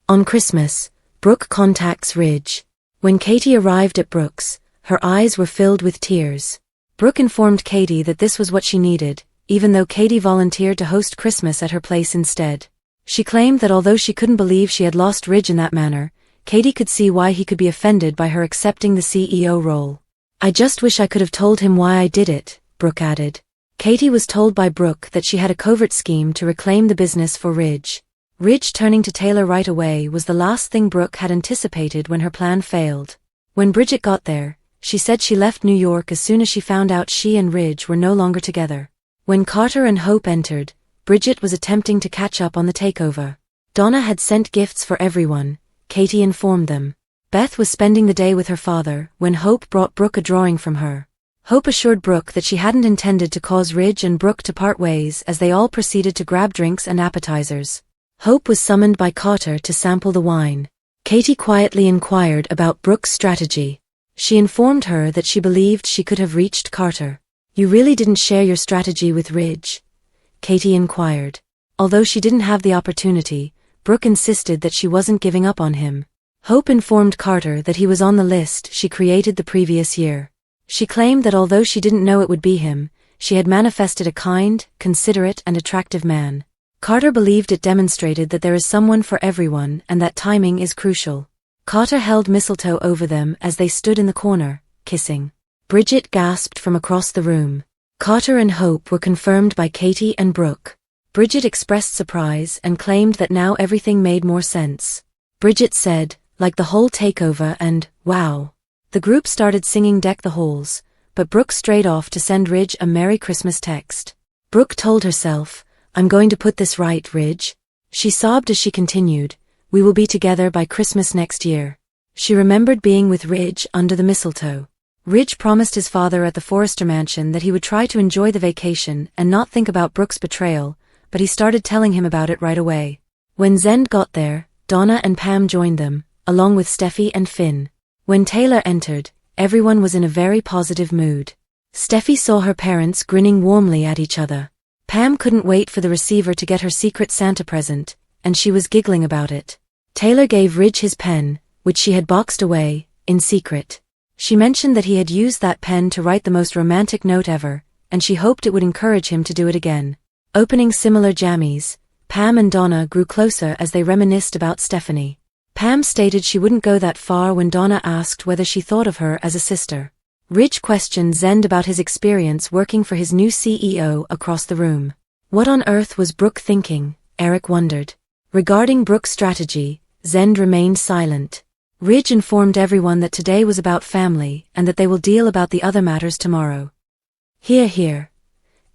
On Christmas, Brooke contacts Ridge. When Katie arrived at Brooke's, her eyes were filled with tears. Brooke informed Katie that this was what she needed, even though Katie volunteered to host Christmas at her place instead. She claimed that although she couldn't believe she had lost Ridge in that manner, Katie could see why he could be offended by her accepting the CEO role. "I just wish I could have told him why I did it," Brooke added. Katie was told by Brooke that she had a covert scheme to reclaim the business for Ridge. Ridge turning to Taylor right away was the last thing Brooke had anticipated when her plan failed. When Bridget got there, she said she left New York as soon as she found out she and Ridge were no longer together. When Carter and Hope entered, Bridget was attempting to catch up on the takeover. Donna had sent gifts for everyone, Katie informed them. Beth was spending the day with her father when Hope brought Brooke a drawing from her. Hope assured Brooke that she hadn't intended to cause Ridge and Brooke to part ways as they all proceeded to grab drinks and appetizers. Hope was summoned by Carter to sample the wine. Katie quietly inquired about Brooke's strategy. She informed her that she believed she could have reached Carter. "You really didn't share your strategy with Ridge?" Katie inquired. Although she didn't have the opportunity, Brooke insisted that she wasn't giving up on him. Hope informed Carter that he was on the list she created the previous year. She claimed that although she didn't know it would be him, she had manifested a kind, considerate and attractive man. Carter believed it demonstrated that there is someone for everyone and that timing is crucial. Carter held mistletoe over them as they stood in the corner, kissing. Bridget gasped from across the room. Carter and Hope were confirmed by Katie and Brooke. Bridget expressed surprise and claimed that now everything made more sense. Bridget said, "Like the whole takeover and, wow." The group started singing Deck the Halls, but Brooke strayed off to send Ridge a Merry Christmas text. Brooke told herself, "I'm going to put this right, Ridge." She sobbed as she continued, "We will be together by Christmas next year." She remembered being with Ridge under the mistletoe. Ridge promised his father at the Forrester mansion that he would try to enjoy the vacation and not think about Brooke's betrayal, but he started telling him about it right away. When Zend got there, Donna and Pam joined them, along with Steffi and Finn. When Taylor entered, everyone was in a very positive mood. Steffi saw her parents grinning warmly at each other. Pam couldn't wait for the receiver to get her secret Santa present, and she was giggling about it. Taylor gave Ridge his pen, which she had boxed away, in secret. She mentioned that he had used that pen to write the most romantic note ever, and she hoped it would encourage him to do it again. Opening similar jammies, Pam and Donna grew closer as they reminisced about Stephanie. Pam stated she wouldn't go that far when Donna asked whether she thought of her as a sister. Ridge questioned Zend about his experience working for his new CEO across the room. What on earth was Brooke thinking, Eric wondered. Regarding Brooke's strategy, Zend remained silent. Ridge informed everyone that today was about family and that they will deal about the other matters tomorrow. "Hear, hear."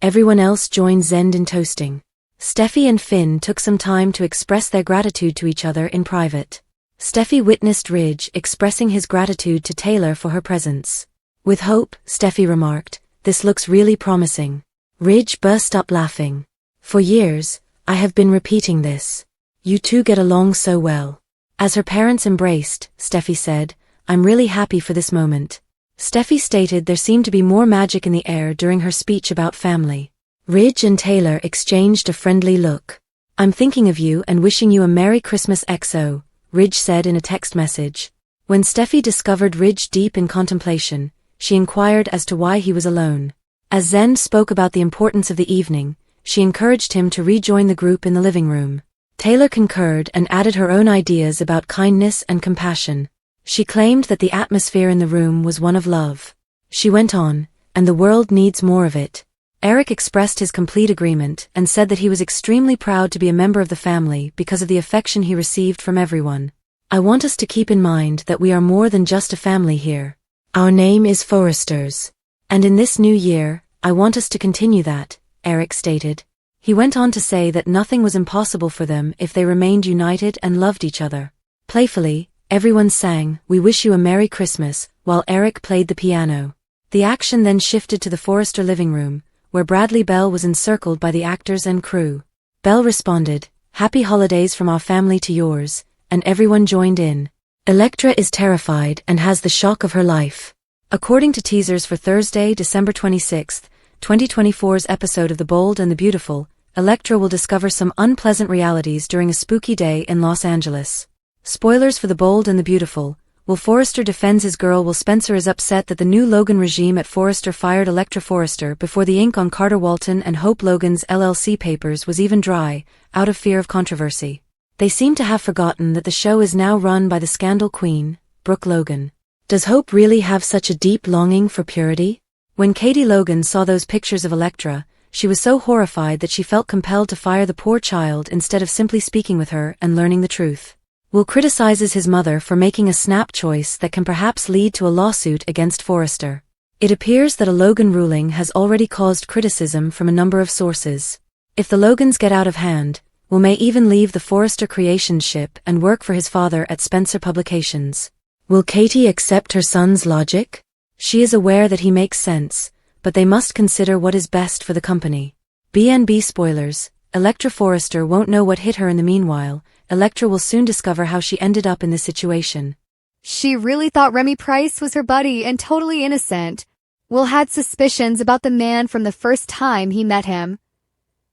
Everyone else joined Zend in toasting. Steffi and Finn took some time to express their gratitude to each other in private. Steffi witnessed Ridge expressing his gratitude to Taylor for her presence. "With Hope," Steffi remarked, "this looks really promising." Ridge burst up laughing. "For years, I have been repeating this. You two get along so well." As her parents embraced, Steffi said, "I'm really happy for this moment." Steffi stated there seemed to be more magic in the air during her speech about family. Ridge and Taylor exchanged a friendly look. "I'm thinking of you and wishing you a Merry Christmas XO, Ridge said in a text message. When Steffi discovered Ridge deep in contemplation, she inquired as to why he was alone. As Zend spoke about the importance of the evening, she encouraged him to rejoin the group in the living room. Taylor concurred and added her own ideas about kindness and compassion. She claimed that the atmosphere in the room was one of love. She went on, "And the world needs more of it." Eric expressed his complete agreement and said that he was extremely proud to be a member of the family because of the affection he received from everyone. "I want us to keep in mind that we are more than just a family here. Our name is Forresters. And in this new year, I want us to continue that," Eric stated. He went on to say that nothing was impossible for them if they remained united and loved each other. Playfully, everyone sang, "We Wish You a Merry Christmas," while Eric played the piano. The action then shifted to the Forrester living room, where Bradley Bell was encircled by the actors and crew. Bell responded, "Happy holidays from our family to yours," and everyone joined in. Elektra is terrified and has the shock of her life. According to teasers for Thursday, December 26, 2024's episode of The Bold and the Beautiful, Elektra will discover some unpleasant realities during a spooky day in Los Angeles. Spoilers for The Bold and the Beautiful. While Forrester defends his girl, while Spencer is upset that the new Logan regime at Forrester fired Electra Forrester before the ink on Carter Walton and Hope Logan's LLC papers was even dry, out of fear of controversy. They seem to have forgotten that the show is now run by the scandal queen, Brooke Logan. Does Hope really have such a deep longing for purity? When Katie Logan saw those pictures of Electra, she was so horrified that she felt compelled to fire the poor child instead of simply speaking with her and learning the truth. Will criticizes his mother for making a snap choice that can perhaps lead to a lawsuit against Forrester. It appears that a Logan ruling has already caused criticism from a number of sources. If the Logans get out of hand, Will may even leave the Forrester Creations ship and work for his father at Spencer Publications. Will Katie accept her son's logic? She is aware that he makes sense, but they must consider what is best for the company. B&B spoilers. Electra Forrester won't know what hit her in the meanwhile. Electra will soon discover how she ended up in this situation. She really thought Remy Price was her buddy and totally innocent. Will had suspicions about the man from the first time he met him.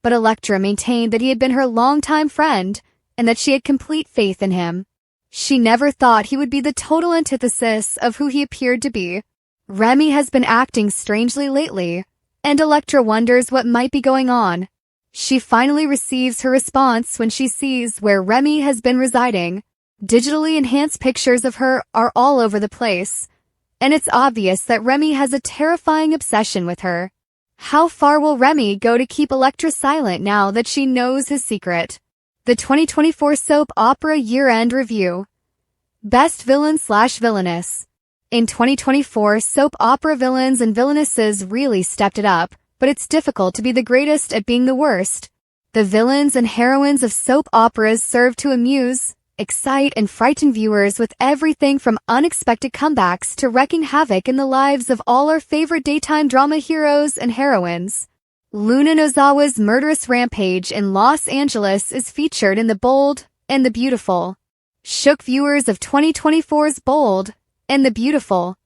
But Electra maintained that he had been her longtime friend, and that she had complete faith in him. She never thought he would be the total antithesis of who he appeared to be. Remy has been acting strangely lately, and Electra wonders what might be going on. She finally receives her response when she sees where Remy has been residing. Digitally enhanced pictures of her are all over the place, and it's obvious that Remy has a terrifying obsession with her. How far will Remy go to keep Electra silent now that she knows his secret? The 2024 soap opera year-end review. Best villain/villainess. In 2024, soap opera villains and villainesses really stepped it up, but it's difficult to be the greatest at being the worst. The villains and heroines of soap operas serve to amuse, excite, and frighten viewers with everything from unexpected comebacks to wreaking havoc in the lives of all our favorite daytime drama heroes and heroines. Luna Nozawa's murderous rampage in Los Angeles is featured in The Bold and the Beautiful. Shook viewers of 2024's Bold and the Beautiful.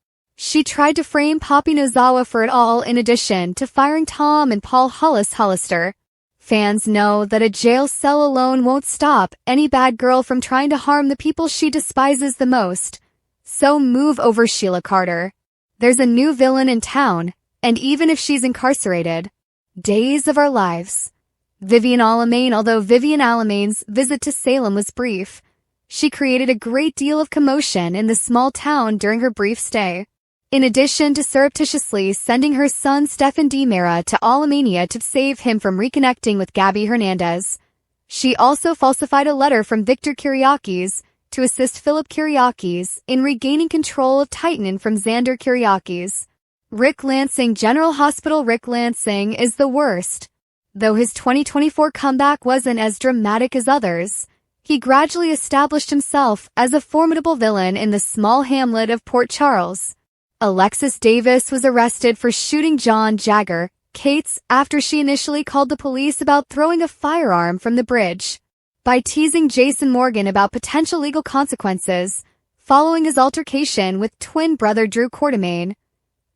She tried to frame Poppy Nozawa for it all in addition to firing Tom and Paul Hollister. Fans know that a jail cell alone won't stop any bad girl from trying to harm the people she despises the most. So move over Sheila Carter. There's a new villain in town, and even if she's incarcerated. Days of Our Lives. Vivian Alamain. Although Vivian Alamain's visit to Salem was brief, she created a great deal of commotion in the small town during her brief stay. In addition to surreptitiously sending her son Stefan DiMera to Alamania to save him from reconnecting with Gabby Hernandez, she also falsified a letter from Victor Kiriakis to assist Philip Kiriakis in regaining control of Titan from Xander Kiriakis. Rick Lansing. General Hospital. Rick Lansing is the worst. Though his 2024 comeback wasn't as dramatic as others, he gradually established himself as a formidable villain in the small hamlet of Port Charles. Alexis Davis was arrested for shooting John Jagger Cates after she initially called the police about throwing a firearm from the bridge. By teasing Jason Morgan about potential legal consequences following his altercation with twin brother Drew Quartermain,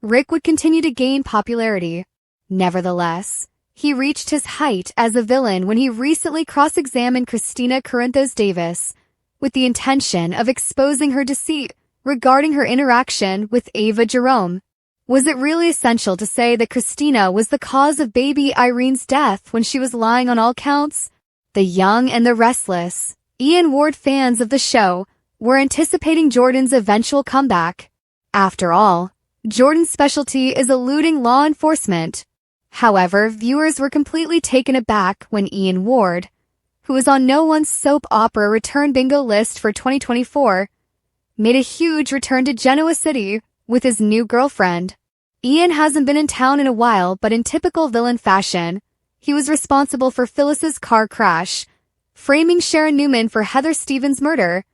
Rick would continue to gain popularity. Nevertheless, he reached his height as a villain when he recently cross-examined Christina Corinthos Davis with the intention of exposing her deceit regarding her interaction with Ava Jerome. Was it really essential to say that Christina was the cause of baby Irene's death when she was lying on all counts? The Young and the Restless. Ian Ward. Fans of the show were anticipating Jordan's eventual comeback. After all, Jordan's specialty is eluding law enforcement. However, viewers were completely taken aback when Ian Ward, who was on no one's soap opera return bingo list for 2024, made a huge return to Genoa City with his new girlfriend. Ian hasn't been in town in a while, but in typical villain fashion, he was responsible for Phyllis's car crash, framing Sharon Newman for Heather Stevens' murder,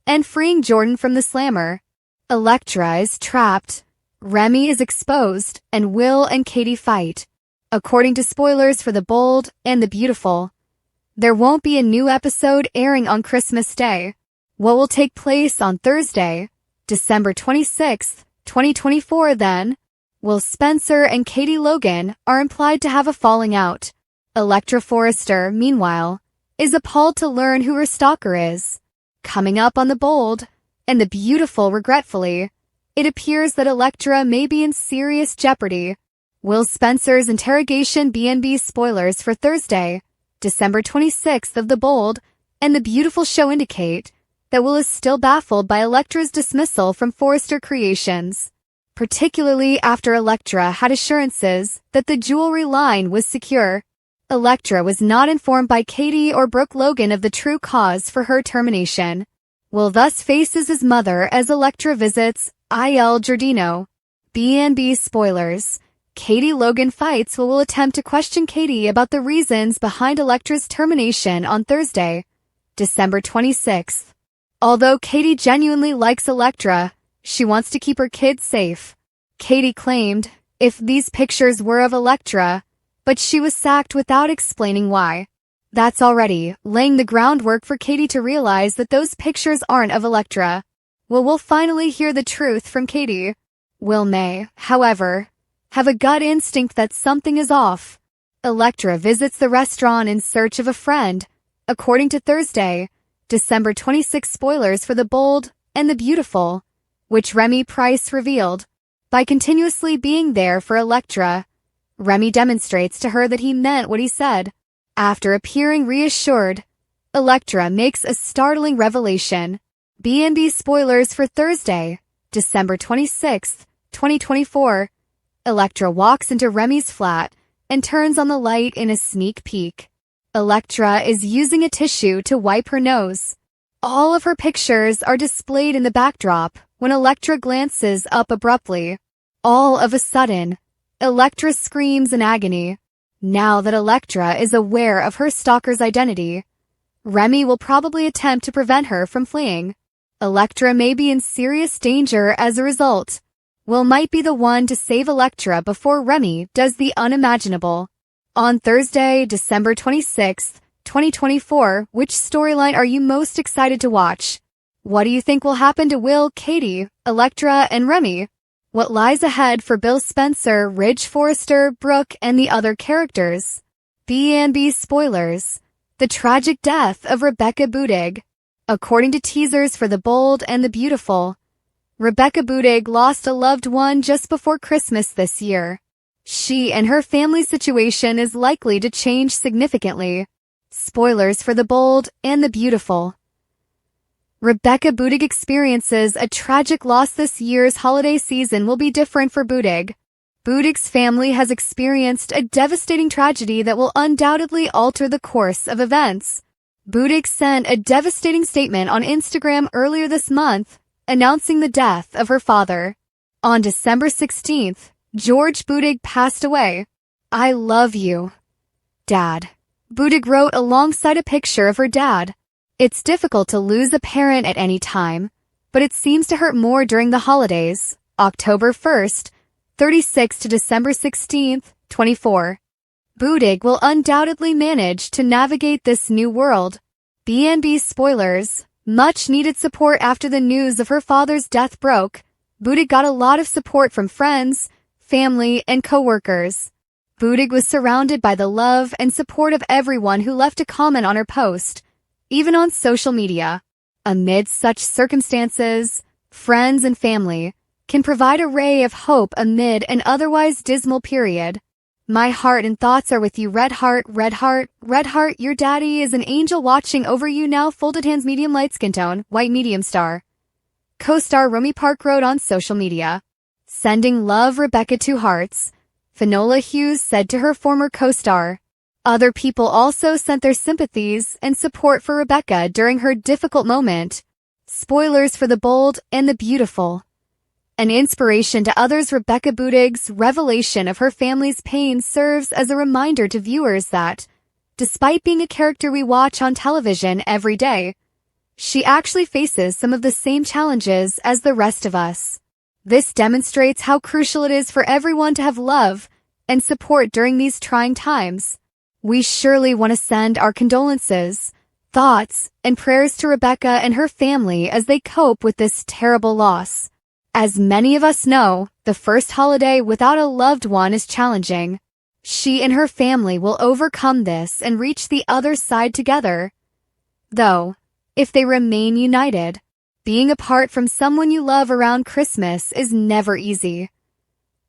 and freeing Jordan from the slammer. Electra is trapped. Remy is exposed, and Will and Katie fight. According to spoilers for The Bold and the Beautiful, there won't be a new episode airing on Christmas Day. What will take place on Thursday, December 26th, 2024 then? Will Spencer and Katie Logan are implied to have a falling out. Electra Forrester, meanwhile, is appalled to learn who her stalker is. Coming up on The Bold and the Beautiful, regretfully, it appears that Elektra may be in serious jeopardy. Will Spencer's interrogation B&B spoilers for Thursday, December 26th of The Bold and the Beautiful show indicate that Will is still baffled by Elektra's dismissal from Forrester Creations, particularly after Elektra had assurances that the jewelry line was secure. Elektra was not informed by Katie or Brooke Logan of the true cause for her termination. Will thus faces his mother as Elektra visits Il Giardino. B&B spoilers. Katie Logan fights will attempt to question Katie about the reasons behind Elektra's termination on Thursday, December 26th. Although Katie genuinely likes Elektra, she wants to keep her kids safe. Katie claimed, if these pictures were of Elektra, but she was sacked without explaining why. That's already laying the groundwork for Katie to realize that those pictures aren't of Elektra. We'll finally hear the truth from Katie. Will may, however, have a gut instinct that something is off. Elektra visits the restaurant in search of a friend, according to Thursday, December 26 spoilers for The Bold and the Beautiful, which Remy Price revealed. By continuously being there for Elektra, Remy demonstrates to her that he meant what he said. After appearing reassured, Elektra makes a startling revelation. B&B spoilers for Thursday, December 26, 2024. Elektra walks into Remy's flat and turns on the light in a sneak peek. Elektra is using a tissue to wipe her nose. All of her pictures are displayed in the backdrop when Elektra glances up abruptly. All of a sudden, Elektra screams in agony. Now that Elektra is aware of her stalker's identity, Remy will probably attempt to prevent her from fleeing. Elektra may be in serious danger as a result. Will might be the one to save Elektra before Remy does the unimaginable. On Thursday, December 26, 2024, which storyline are you most excited to watch? What do you think will happen to Will, Katie, Elektra, and Remy? What lies ahead for Bill Spencer, Ridge Forrester, Brooke, and the other characters? B&B spoilers. The tragic death of Rebecca Budig. According to teasers for The Bold and the Beautiful, Rebecca Budig lost a loved one just before Christmas this year. She and her family's situation is likely to change significantly. Spoilers for The Bold and the Beautiful. Rebecca Budig experiences a tragic loss this year's holiday season will be different for Budig. Budig's family has experienced a devastating tragedy that will undoubtedly alter the course of events. Budig sent a devastating statement on Instagram earlier this month, announcing the death of her father. On December 16th, George Budig passed away. I love you, Dad. Budig wrote alongside a picture of her dad. It's difficult to lose a parent at any time, but it seems to hurt more during the holidays, October 1st, 36 to December 16th, 24. Budig will undoubtedly manage to navigate this new world. B&B spoilers. Much needed support after the news of her father's death broke. Budig got a lot of support from friends, family, and co-workers. Budig was surrounded by the love and support of everyone who left a comment on her post, even on social media. Amid such circumstances, friends and family can provide a ray of hope amid an otherwise dismal period. My heart and thoughts are with you, Red Heart, Red Heart, Red Heart. Your daddy is an angel watching over you now. Folded hands, medium light skin tone, white medium star. Co-star Romy Park wrote on social media. Sending love, Rebecca, 2 hearts. Finola Hughes said to her former co-star. Other people also sent their sympathies and support for Rebecca during her difficult moment. Spoilers for The Bold and the Beautiful. An inspiration to others, Rebecca Budig's revelation of her family's pain serves as a reminder to viewers that, despite being a character we watch on television every day, she actually faces some of the same challenges as the rest of us. This demonstrates how crucial it is for everyone to have love and support during these trying times. We surely want to send our condolences, thoughts, and prayers to Rebecca and her family as they cope with this terrible loss. As many of us know, the first holiday without a loved one is challenging. She and her family will overcome this and reach the other side together. Though, if they remain united. Being apart from someone you love around Christmas is never easy.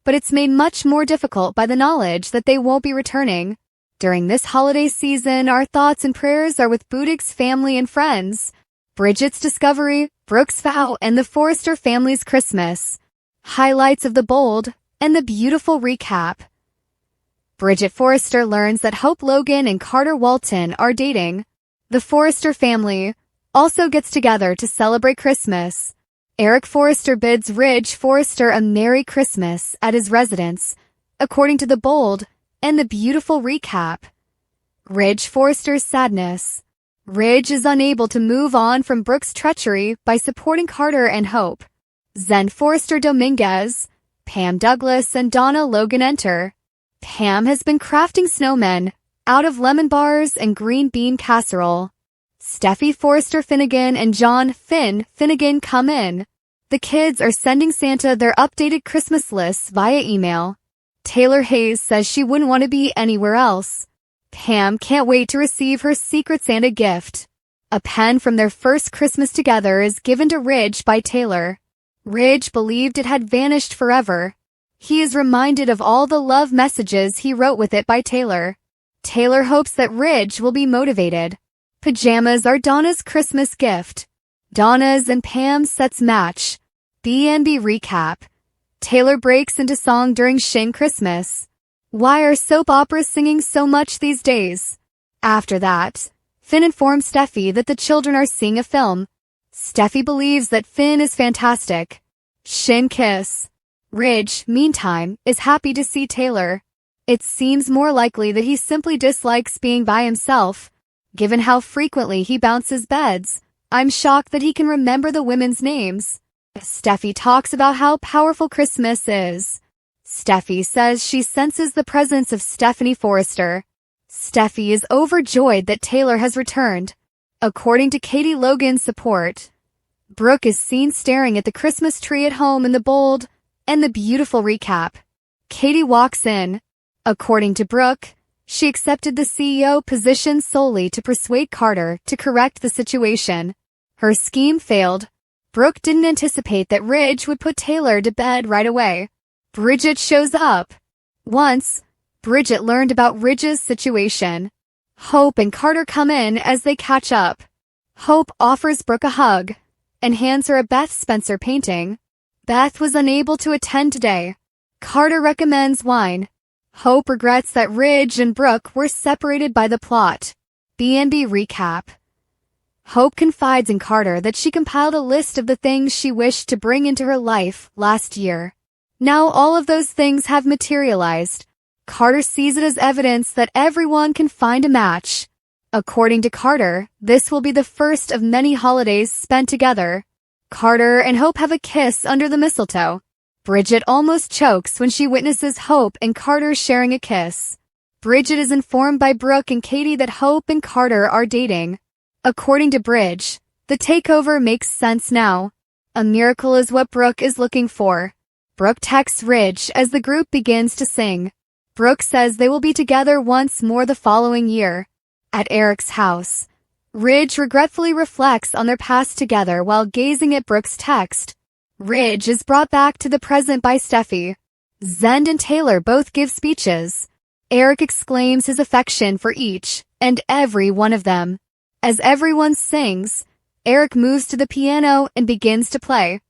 But it's made much more difficult by the knowledge that they won't be returning. During this holiday season, our thoughts and prayers are with Brooke's family and friends, Bridget's discovery, Brooke's vow, and the Forrester family's Christmas. Highlights of the bold and the beautiful recap. Bridget Forrester learns that Hope Logan and Carter Walton are dating. The Forrester family also gets together to celebrate Christmas. Eric Forrester bids Ridge Forrester a Merry Christmas at his residence, according to the bold and the beautiful recap. Ridge Forrester's sadness. Ridge is unable to move on from Brooke's treachery by supporting Carter and Hope. Zen Forrester Dominguez, Pam Douglas, and Donna Logan enter. Pam has been crafting snowmen out of lemon bars and green bean casserole. Steffi Forrester Finnegan and John Finn Finnegan come in. The kids are sending Santa their updated Christmas lists via email. Taylor Hayes says she wouldn't want to be anywhere else. Pam can't wait to receive her Secret Santa gift. A pen from their first Christmas together is given to Ridge by Taylor. Ridge believed it had vanished forever. He is reminded of all the love messages he wrote with it by Taylor. Taylor hopes that Ridge will be motivated. Pajamas are Donna's Christmas gift. Donna's and Pam's sets match. B&B recap. Taylor breaks into song during Shin Christmas. Why are soap operas singing so much these days? After that, Finn informs Steffi that the children are seeing a film. Steffi believes that Finn is fantastic. Shin kiss. Ridge, meantime, is happy to see Taylor. It seems more likely that he simply dislikes being by himself. Given how frequently he bounces beds, I'm shocked that he can remember the women's names. Steffi talks about how powerful Christmas is. Steffi says she senses the presence of Stephanie Forrester. Steffi is overjoyed that Taylor has returned. According to Katie Logan's support, Brooke is seen staring at the Christmas tree at home in the bold and the beautiful recap. Katie walks in. According to Brooke, she accepted the CEO position solely to persuade Carter to correct the situation. Her scheme failed. Brooke didn't anticipate that Ridge would put Taylor to bed right away. Bridget shows up. Once, Bridget learned about Ridge's situation. Hope and Carter come in as they catch up. Hope offers Brooke a hug and hands her a Beth Spencer painting. Beth was unable to attend today. Carter recommends wine. Hope regrets that Ridge and Brooke were separated by the plot. B&B recap. Hope confides in Carter that she compiled a list of the things she wished to bring into her life last year. Now all of those things have materialized. Carter sees it as evidence that everyone can find a match. According to Carter, this will be the first of many holidays spent together. Carter and Hope have a kiss under the mistletoe. Bridget almost chokes when she witnesses Hope and Carter sharing a kiss. Bridget is informed by Brooke and Katie that Hope and Carter are dating. According to Bridge, the takeover makes sense now. A miracle is what Brooke is looking for. Brooke texts Ridge as the group begins to sing. Brooke says they will be together once more the following year. At Eric's house, Ridge regretfully reflects on their past together while gazing at Brooke's text. Ridge is brought back to the present by Steffi. Zend and Taylor both give speeches. Eric exclaims his affection for each and every one of them. As everyone sings, Eric moves to the piano and begins to play.